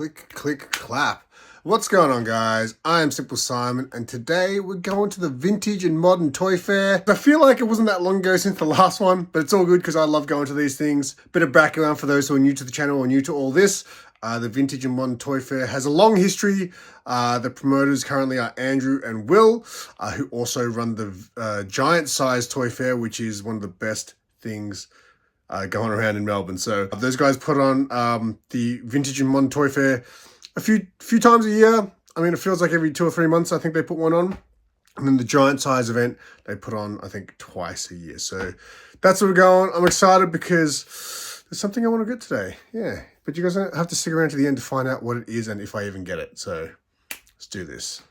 Click, click, clap. What's going on, guys? I am SimpleSimon, and today we're going to the vintage and modern toy fair. I feel like it wasn't that long ago since the last one, but it's all good because I love going to these things. Bit of background for those who are new to the channel or new to all this. The vintage and modern toy fair has a long history. The promoters currently are Andrew and Will, who also run the giant size toy fair, which is one of the best things going around in Melbourne. So those guys put on the vintage and modern toy fair a few times a year. I mean, it feels like every 2 or 3 months I think they put one on. And then the giant size event they put on, I think, twice a year. So that's where we're going. I'm excited because there's something I want to get today. Yeah, but you guys have to stick around to the end to find out what it is and if I even get it. So let's do this.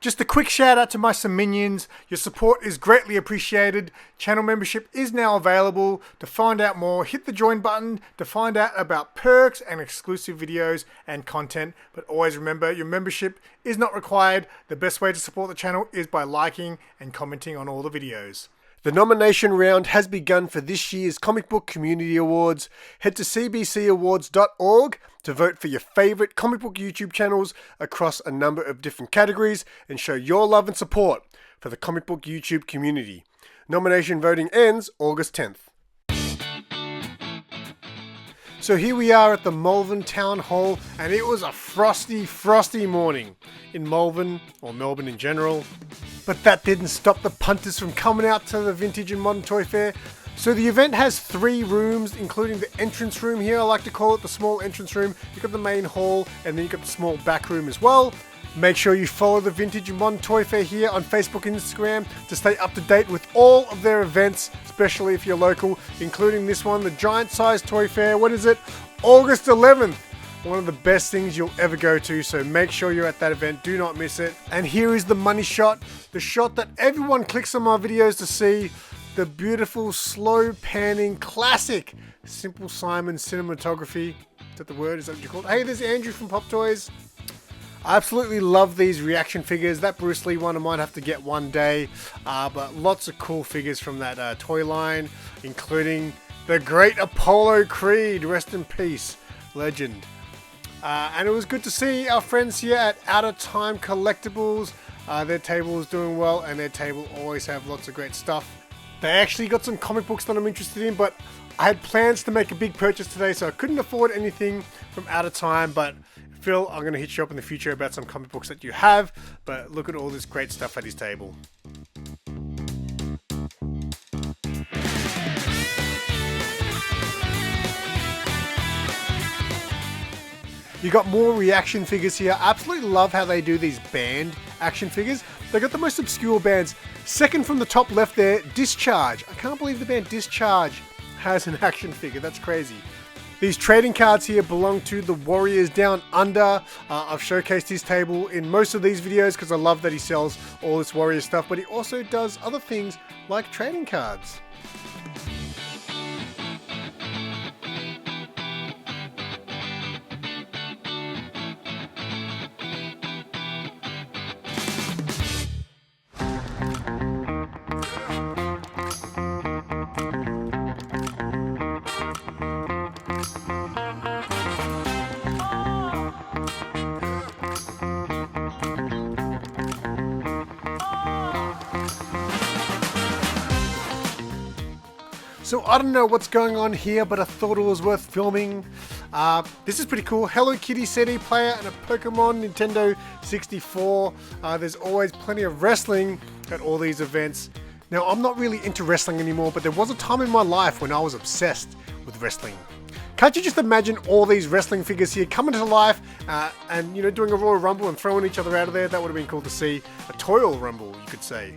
Just a quick shout out to my some minions. Your support is greatly appreciated. Channel membership is now available. To find out more, hit the join button to find out about perks and exclusive videos and content. But always remember, your membership is not required. The best way to support the channel is by liking and commenting on all the videos. The nomination round has begun for this year's Comic Book Community Awards. Head to cbcawards.org to vote for your favourite comic book YouTube channels across a number of different categories and show your love and support for the comic book YouTube community. Nomination voting ends August 10th. So here we are at the Malvern Town Hall, and it was a frosty morning in Malvern, or Melbourne in general. But that didn't stop the punters from coming out to the Vintage and Modern Toy Fair. So the event has 3 rooms, including the entrance room here. I like to call it the small entrance room. You've got the main hall, and then you've got the small back room as well. Make sure you follow the Vintage and Modern Toy Fair here on Facebook and Instagram to stay up to date with all of their events, especially if you're local, including this one, the Giant Size Toy Fair. What is it? August 11th. One of the best things you'll ever go to, so make sure you're at that event. Do not miss it. And here is the money shot, the shot that everyone clicks on my videos to see, the beautiful, slow panning, classic SimpleSimon cinematography. Is that the word? Is that what you call it? Hey, there's Andrew from Pop Toys. I absolutely love these reaction figures. That Bruce Lee one I might have to get one day. But lots of cool figures from that toy line, including the great Apollo Creed. Rest in peace, legend. And it was good to see our friends here at Outa Collectibles. Their table is doing well, and their table always have lots of great stuff. They actually got some comic books that I'm interested in, but I had plans to make a big purchase today, so I couldn't afford anything from Outa. But Phil, I'm going to hit you up in the future about some comic books that you have, but look at all this great stuff at his table. You got more reaction figures here. I absolutely love how they do these band action figures. They got the most obscure bands. Second from the top left there, Discharge. I can't believe the band Discharge has an action figure. That's crazy. These trading cards here belong to the Warriors Down Under. I've showcased his table in most of these videos because I love that he sells all this Warrior stuff, but he also does other things like trading cards. So I don't know what's going on here, but I thought it was worth filming. This is pretty cool. Hello Kitty CD player and a Pokemon Nintendo 64. There's always plenty of wrestling at all these events. Now, I'm not really into wrestling anymore, but there was a time in my life when I was obsessed with wrestling. Can't you just imagine all these wrestling figures here coming to life and, you know, doing a Royal Rumble and throwing each other out of there? That would have been cool to see. A Toil Rumble, you could say.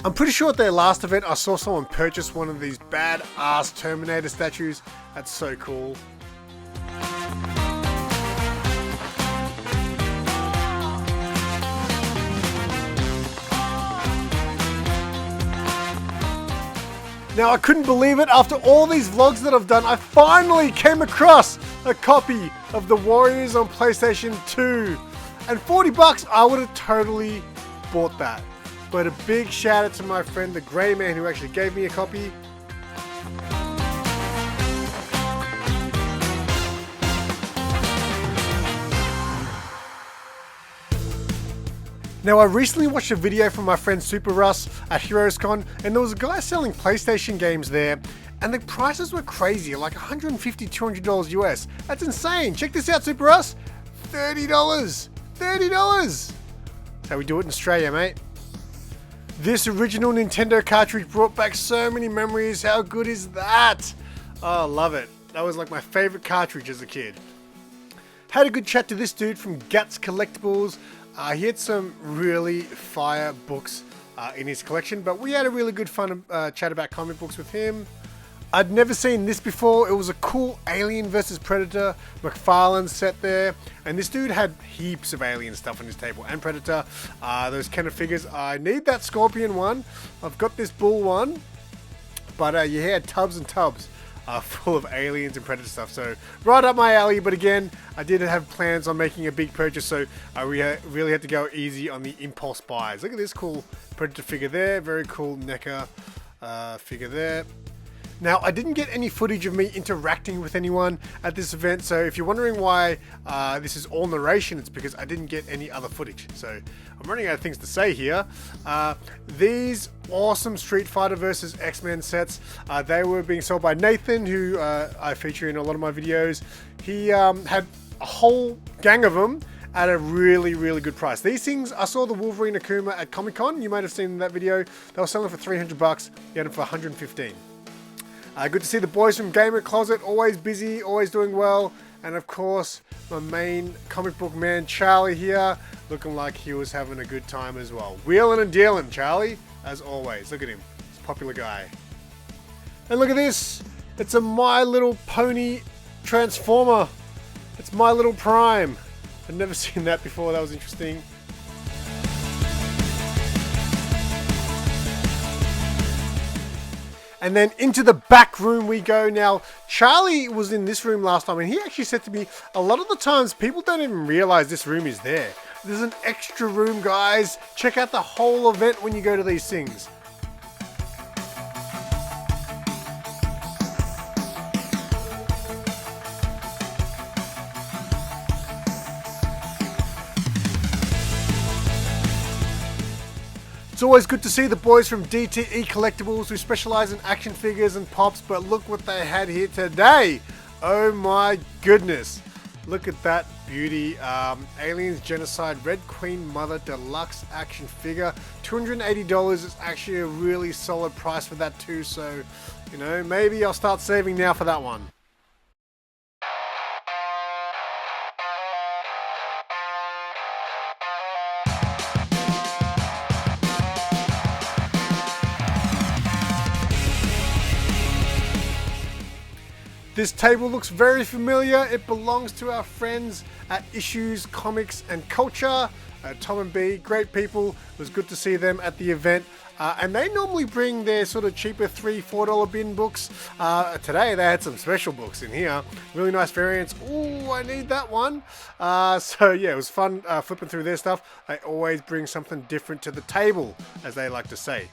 I'm pretty sure at their last event I saw someone purchase one of these badass Terminator statues. That's so cool. Now I couldn't believe it, after all these vlogs that I've done, I finally came across a copy of The Warriors on PlayStation 2. And 40 bucks, I would have totally bought that. But a big shout out to my friend the Grey Man who actually gave me a copy. Now I recently watched a video from my friend SimpleVerse at HeroesCon, and there was a guy selling PlayStation games there, and the prices were crazy, like $150, $200 US. That's insane. Check this out, SimpleVerse. $30. $30. That's how we do it in Australia, mate. This original Nintendo cartridge brought back so many memories. How good is that? Oh, I love it. That was like my favorite cartridge as a kid. Had a good chat to this dude from DTE Collectables. He had some really fire books in his collection, but we had a really good fun chat about comic books with him. I'd never seen this before. It was a cool Alien vs Predator McFarlane set there, and this dude had heaps of Alien stuff on his table, and Predator. Those kind of figures. I need that Scorpion one. I've got this Bull one, but yeah, he had tubs and tubs full of Aliens and Predator stuff, so right up my alley. But again, I didn't have plans on making a big purchase, so I really had to go easy on the impulse buys. Look at this cool Predator figure there, very cool NECA figure there. Now, I didn't get any footage of me interacting with anyone at this event, so if you're wondering why this is all narration, it's because I didn't get any other footage. So I'm running out of things to say here. These awesome Street Fighter vs X-Men sets, they were being sold by Nathan, who I feature in a lot of my videos. He had a whole gang of them at a really, really good price. These things, I saw the Wolverine Akuma at Comic Con. You might have seen that video. They were selling for 300 bucks. You had them for 115. Good to see the boys from Gamer Closet, always busy, always doing well. And of course, my main comic book man, Charlie here, looking like he was having a good time as well. Wheeling and dealing, Charlie, as always. Look at him, he's a popular guy. And look at this, it's a My Little Pony Transformer. It's My Little Prime. I've never seen that before, that was interesting. And then into the back room we go. Now, Charlie was in this room last time, and he actually said to me, a lot of the times people don't even realize this room is there. There's an extra room, guys. Check out the whole event when you go to these things. It's always good to see the boys from DTE Collectables, who specialize in action figures and pops, but look what they had here today. Oh my goodness. Look at that beauty. Aliens Genocide Red Queen Mother Deluxe action figure. $280 is actually a really solid price for that too, so, you know, maybe I'll start saving now for that one. This table looks very familiar. It belongs to our friends at Issues, Comics and Culture. Tom and B, great people. It was good to see them at the event. And they normally bring their sort of cheaper $3, $4 bin books. Today they had some special books in here. Really nice variants. Ooh, I need that one. So yeah, it was fun flipping through their stuff. They always bring something different to the table, as they like to say.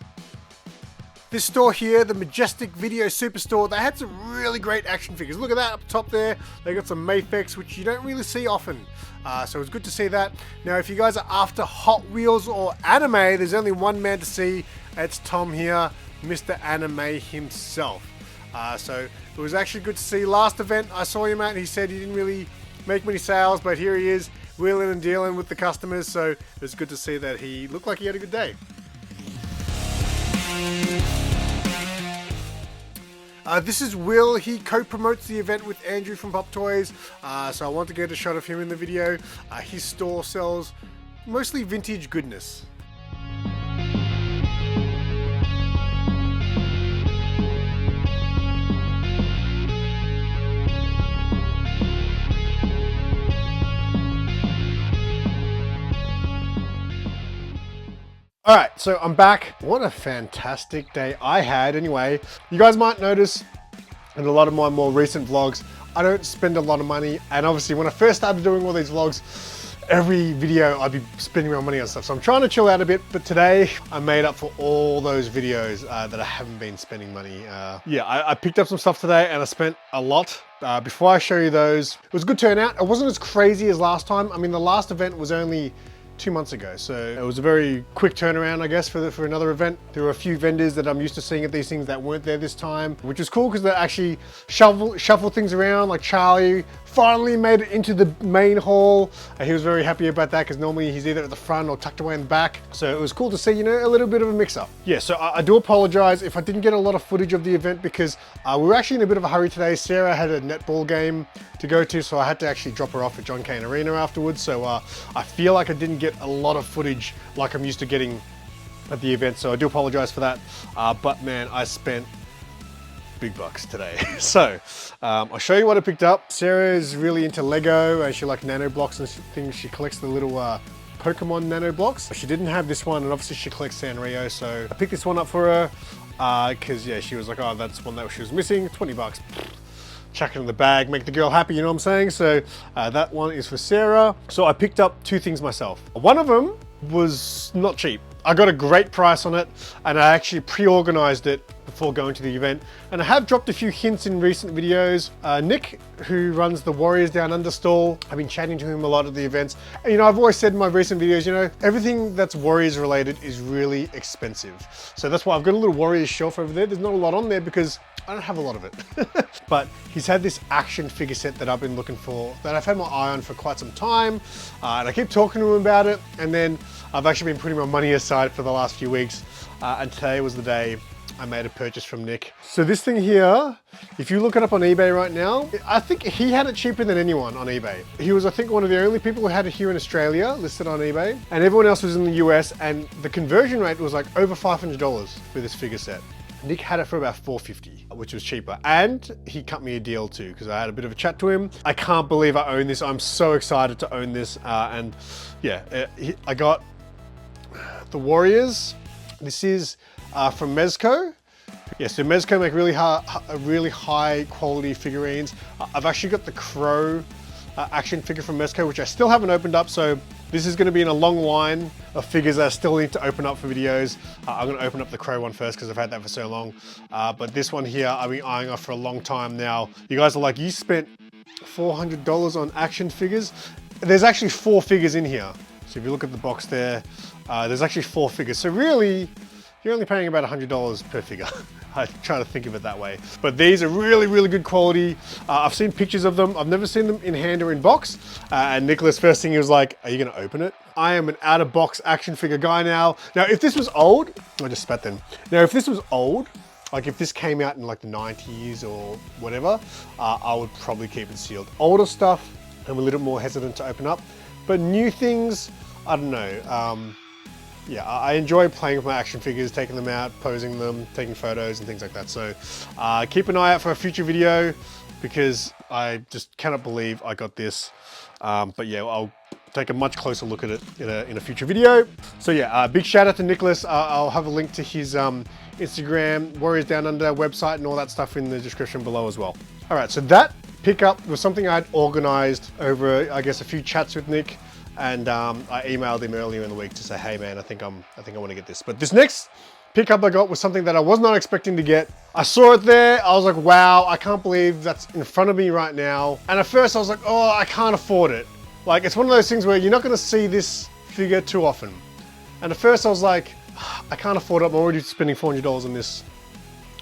This store here, the Majestic Video Superstore, they had some really great action figures. Look at that up top there. They got some Mayfex, which you don't really see often. So it was good to see that. Now, if you guys are after Hot Wheels or anime, there's only one man to see. It's Tom here, Mr. Anime himself. So it was actually good to see. Last event, I saw him at, he said he didn't really make many sales, but here he is, wheeling and dealing with the customers. So it was good to see that he looked like he had a good day. This is Will. He co-promotes the event with Andrew from Pop Toys, so I want to get a shot of him in the video. His store sells mostly vintage goodness. All right, so I'm back. What a fantastic day I had. Anyway, you guys might notice in a lot of my more recent vlogs, I don't spend a lot of money. And obviously when I first started doing all these vlogs, every video I'd be spending my money on stuff. So I'm trying to chill out a bit, but today I made up for all those videos that I haven't been spending money. Yeah, I picked up some stuff today and I spent a lot. Before I show you those, it was a good turnout. It wasn't as crazy as last time. I mean, the last event was only 2 months ago, so it was a very quick turnaround, I guess, for another event. There were a few vendors that I'm used to seeing at these things that weren't there this time, which was cool because they actually shuffle things around. Like Charlie finally made it into the main hall. He was very happy about that because normally he's either at the front or tucked away in the back. So it was cool to see, you know, a little bit of a mix-up. Yeah, so I do apologize if I didn't get a lot of footage of the event because we were actually in a bit of a hurry today. Sarah had a netball game to go to, so I had to actually drop her off at John Cain Arena afterwards. So I feel like I didn't get a lot of footage like I'm used to getting at the event. So I do apologize for that. But man, I spent big bucks today. So I'll show you what I picked up. Sarah is really into Lego and she likes nano blocks and things. She collects the little Pokemon nano blocks. She didn't have this one and obviously she collects Sanrio. So I picked this one up for her because yeah, she was like, oh, that's one that she was missing, 20 bucks. Chuck it in the bag, make the girl happy, you know what I'm saying? So that one is for Sarah. So I picked up 2 things myself. One of them was not cheap. I got a great price on it and I actually pre-organized it before going to the event. And I have dropped a few hints in recent videos. Nick, who runs the Warriors Down Under stall, I've been chatting to him a lot at the events. And you know, I've always said in my recent videos, you know, everything that's Warriors related is really expensive. So that's why I've got a little Warriors shelf over there. There's not a lot on there because I don't have a lot of it. But he's had this action figure set that I've been looking for, that I've had my eye on for quite some time. And I keep talking to him about it. And then I've actually been putting my money aside for the last few weeks. And today was the day I made a purchase from Nick. So this thing here, if you look it up on eBay right now, I think he had it cheaper than anyone on eBay. He was, I think, one of the only people who had it here in Australia listed on eBay, and everyone else was in the US, and the conversion rate was like over $500 for this figure set. Nick had it for about $450, which was cheaper. And he cut me a deal too, because I had a bit of a chat to him. I can't believe I own this. I'm so excited to own this. And yeah, I got the Warriors. This is from Mezco. Yeah, so Mezco make really high quality figurines. I've actually got the Crow action figure from Mezco, which I still haven't opened up. So this is going to be in a long line of figures that I still need to open up for videos. I'm going to open up the Crow one first because I've had that for so long. But this one here, I've been eyeing off for a long time now. You guys are like, you spent $400 on action figures? There's actually 4 figures in here. So if you look at the box there, there's actually 4 figures. So really, you're only paying about $100 per figure. I try to think of it that way. But these are really, really good quality. I've seen pictures of them. I've never seen them in hand or in box. And Nicholas, first thing he was like, are you gonna open it? I am an out of box action figure guy now. Now, if this was old, I just spat then. Now, if this was old, like if this came out in like the 90s or whatever, I would probably keep it sealed. Older stuff, I'm a little more hesitant to open up. But new things, I don't know. Yeah, I enjoy playing with my action figures, taking them out, posing them, taking photos and things like that. So keep an eye out for a future video because I just cannot believe I got this. But yeah, I'll take a much closer look at it in a future video. So yeah, big shout out to Nicholas. I'll have a link to his Instagram, Warriors Down Under website and all that stuff in the description below as well. All right, so that pickup was something I'd organized over, I guess, a few chats with Nick. And I emailed him earlier in the week to say, hey man, I think I want to get this. But this next pickup I got was something that I was not expecting to get. I saw it there, I was like, wow, I can't believe that's in front of me right now. And at first I was like, oh, I can't afford it. Like, it's one of those things where you're not gonna see this figure too often. And at first I was like, I can't afford it, I'm already spending $400 on this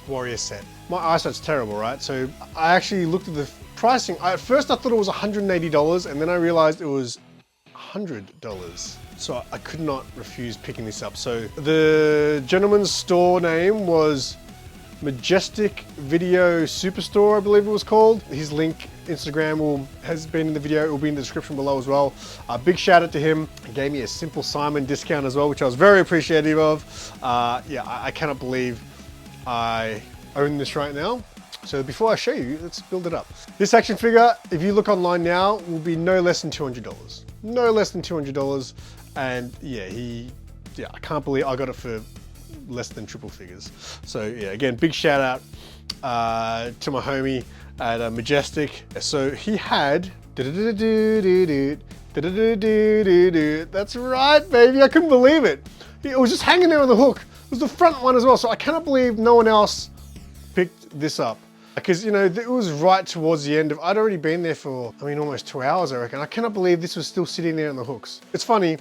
Warrior set. My eyesight's terrible, right? So I actually looked at the pricing. At first I thought it was $180 and then I realized it was $100. So I could not refuse picking this up. So the gentleman's store name was Majestic Video Superstore, I believe it was called. His link, Instagram has been in the video. It will be in the description below as well. Big shout out to him. He gave me a SimpleSimon discount as well, which I was very appreciative of. Yeah, I cannot believe I own this right now. So before I show you, let's build it up. This action figure, if you look online now, will be no less than $200. No less than $200. And yeah, he yeah, I can't believe I got it for less than triple figures. So yeah, again, big shout out to my homie at Majestic. So he had, that's right, baby, I couldn't believe it. It was just hanging there on the hook. It was the front one as well, so I cannot believe no one else picked this up. Because, you know, it was right towards the end of, I'd already been there for, I mean, almost 2 hours, I reckon. I cannot believe this was still sitting there on the hooks. It's funny,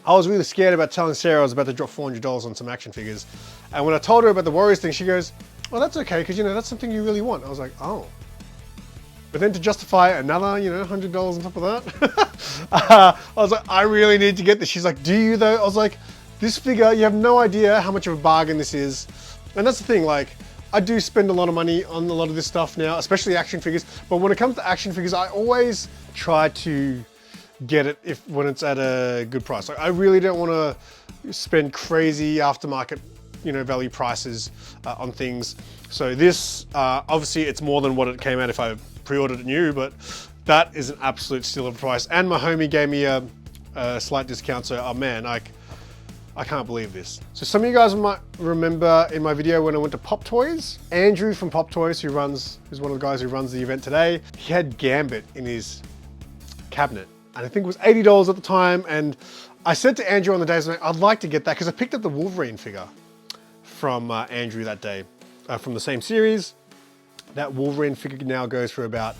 I was really scared about telling Sarah I was about to drop $400 on some action figures. And when I told her about the Warriors thing, she goes, well, that's okay, because, you know, that's something you really want. I was like, oh. But then to justify another, you know, $100 on top of that, I was like, I really need to get this. She's like, do you though? I was like, this figure, you have no idea how much of a bargain this is. And that's the thing, like, I do spend a lot of money on a lot of this stuff now, especially action figures. But when it comes to action figures, I always try to get it when it's at a good price. Like, I really don't want to spend crazy aftermarket, you know, value prices on things. So this, obviously it's more than what it came out if I pre-ordered it new, but that is an absolute steal of a price. And my homie gave me a slight discount. So, oh man, I can't believe this. So some of you guys might remember in my video when I went to Pop Toys, Andrew from Pop Toys, who's one of the guys who runs the event today, he had Gambit in his cabinet. And I think it was $80 at the time. And I said to Andrew on the day, I'd like to get that because I picked up the Wolverine figure from Andrew that day, from the same series. That Wolverine figure now goes for about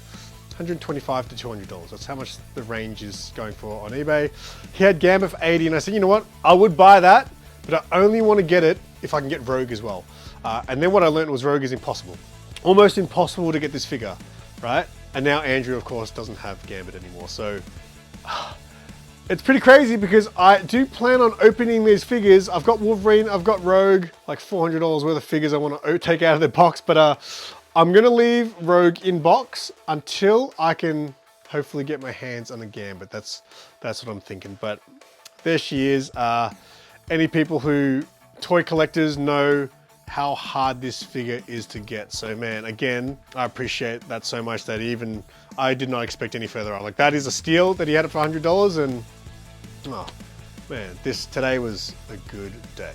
$125 to $200. That's how much the range is going for on eBay. He had Gambit for $80 and I said, you know what? I would buy that, but I only want to get it if I can get Rogue as well. And then what I learned was Rogue is impossible. Almost impossible to get this figure, right? And now Andrew, of course, doesn't have Gambit anymore. So it's pretty crazy because I do plan on opening these figures. I've got Wolverine, I've got Rogue, like $400 worth of figures I want to take out of the box, but I'm gonna leave Rogue in box until I can hopefully get my hands on a Gambit. That's what I'm thinking. But there she is. Any people who toy collectors know how hard this figure is to get. So man, again, I appreciate that so much that even I did not expect any further on. Like, that is a steal that he had it for $100, and oh man, today was a good day.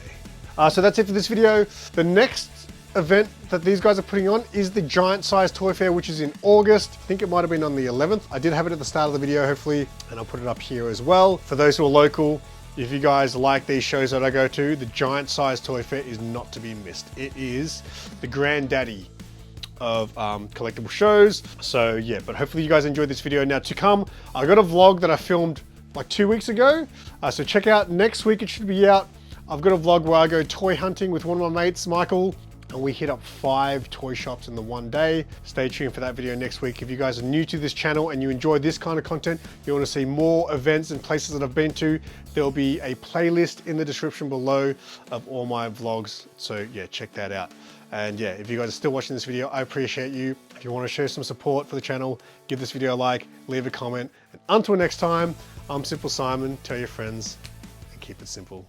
So that's it for this video. The next event that these guys are putting on is the Giant Size Toy Fair, which is in August. I think it might have been on the 11th. I did have it at the start of the video, hopefully, and I'll put it up here as well. For those who are local, if you guys like these shows that I go to, the Giant Size Toy Fair is not to be missed. It is the granddaddy of collectible shows. So yeah, but hopefully you guys enjoyed this video. Now to come, I got a vlog that I filmed like 2 weeks ago. So check out next week, it should be out. I've got a vlog where I go toy hunting with one of my mates, Michael, and we hit up 5 toy shops in the one day. Stay tuned for that video next week. If you guys are new to this channel and you enjoy this kind of content, you want to see more events and places that I've been to, there'll be a playlist in the description below of all my vlogs. So yeah, check that out. And yeah, if you guys are still watching this video, I appreciate you. If you want to show some support for the channel, give this video a like, leave a comment. And until next time, I'm SimpleSimon. Tell your friends and keep it simple.